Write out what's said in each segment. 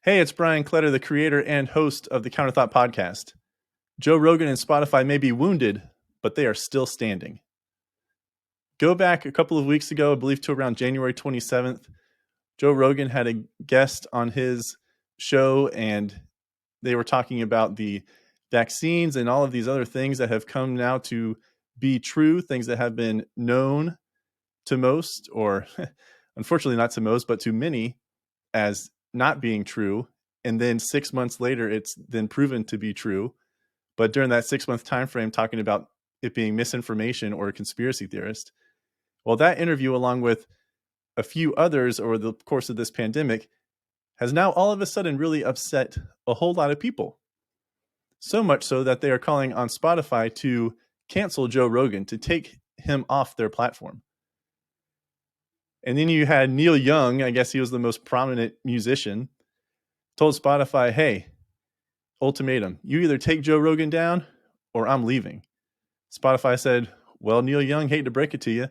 Hey, it's Brian Kletter, the creator and host of the Counterthought podcast. Joe Rogan and Spotify may be wounded, but they are still standing. Go back a couple of weeks ago, I believe to around January 27th, Joe Rogan had a guest on his show, and they were talking about the vaccines and all of these other things that have come now to be true, things that have been known to most, or unfortunately not to most, but to many, as not being true. And then 6 months later, it's then proven to be true. But during that 6 month time frame, talking about it being misinformation or a conspiracy theorist. Well, that interview, along with a few others over the course of this pandemic, has now all of a sudden really upset a whole lot of people. So much so that they are calling on Spotify to cancel Joe Rogan, to take him off their platform. And then you had Neil Young, I guess he was the most prominent musician, told Spotify, hey, ultimatum, you either take Joe Rogan down or I'm leaving. Spotify said, well, Neil Young, hate to break it to you,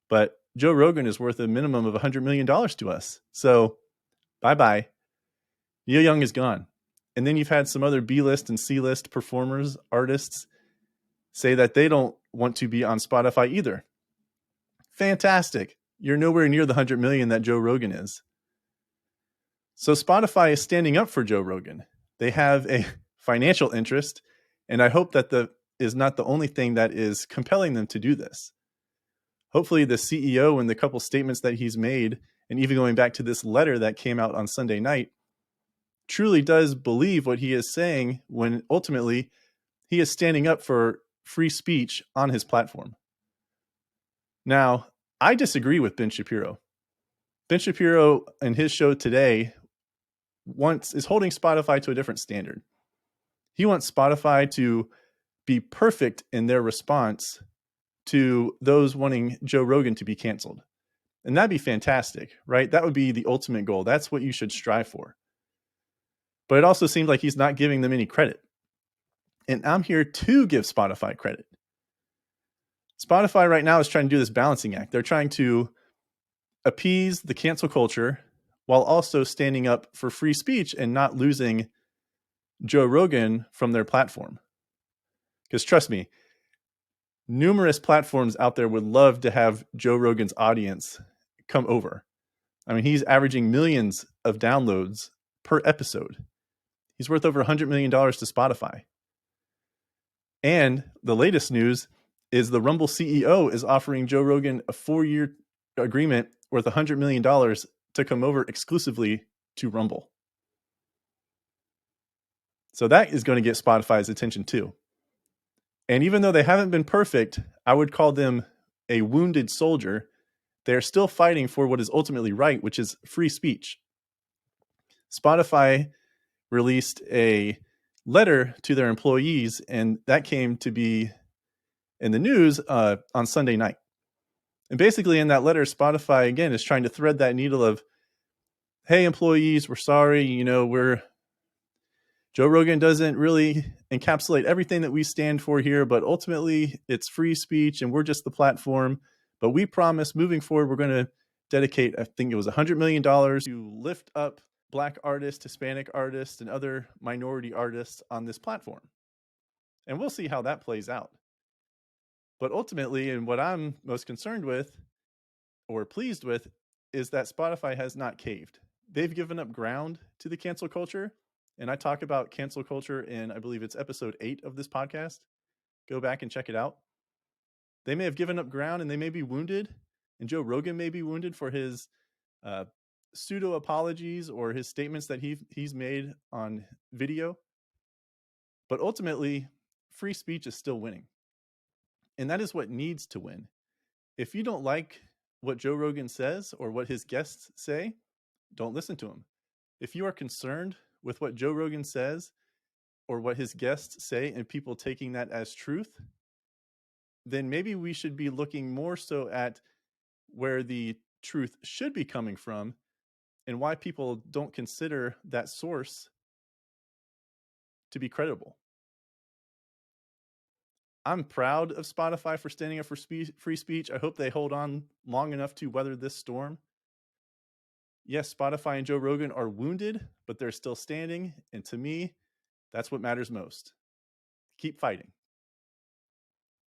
but Joe Rogan is worth a minimum of $100 million to us. So bye-bye. Neil Young is gone. And then you've had some other B-list and C-list performers, artists, say that they don't want to be on Spotify either. Fantastic. You're nowhere near the 100 million that Joe Rogan is. So Spotify is standing up for Joe Rogan. They have a financial interest, and I hope that is not the only thing that is compelling them to do this. Hopefully the CEO and the couple statements that he's made, and even going back to this letter that came out on Sunday night, truly does believe what he is saying when ultimately he is standing up for free speech on his platform. Now, I disagree with Ben Shapiro. Ben Shapiro in his show today is holding Spotify to a different standard. He wants Spotify to be perfect in their response to those wanting Joe Rogan to be canceled. And that'd be fantastic, right? That would be the ultimate goal. That's what you should strive for. But it also seems like he's not giving them any credit. And I'm here to give Spotify credit. Spotify right now is trying to do this balancing act. They're trying to appease the cancel culture while also standing up for free speech and not losing Joe Rogan from their platform. Because trust me, numerous platforms out there would love to have Joe Rogan's audience come over. I mean, he's averaging millions of downloads per episode. He's worth over $100 million to Spotify. And the latest news is the Rumble CEO is offering Joe Rogan a 4-year agreement worth $100 million to come over exclusively to Rumble. So that is going to get Spotify's attention too. And even though they haven't been perfect, I would call them a wounded soldier. They're still fighting for what is ultimately right, which is free speech. Spotify released a letter to their employees, and that came to be in the news on Sunday night. And basically in that letter, Spotify, again, is trying to thread that needle of, hey, employees, we're sorry, Joe Rogan doesn't really encapsulate everything that we stand for here, but ultimately it's free speech and we're just the platform. But we promise moving forward, we're going to dedicate, I think it was $100 million to lift up Black artists, Hispanic artists, and other minority artists on this platform. And we'll see how that plays out. But ultimately, and what I'm most concerned with or pleased with is that Spotify has not caved. They've given up ground to the cancel culture. And I talk about cancel culture in, I believe it's episode 8 of this podcast. Go back and check it out. They may have given up ground and they may be wounded. And Joe Rogan may be wounded for his pseudo apologies or his statements that he's made on video. But ultimately, free speech is still winning. And that is what needs to win. If you don't like what Joe Rogan says or what his guests say, don't listen to him. If you are concerned with what Joe Rogan says or what his guests say and people taking that as truth, then maybe we should be looking more so at where the truth should be coming from and why people don't consider that source to be credible. I'm proud of Spotify for standing up for free speech. I hope they hold on long enough to weather this storm. Yes, Spotify and Joe Rogan are wounded, but they're still standing. And to me, that's what matters most. Keep fighting.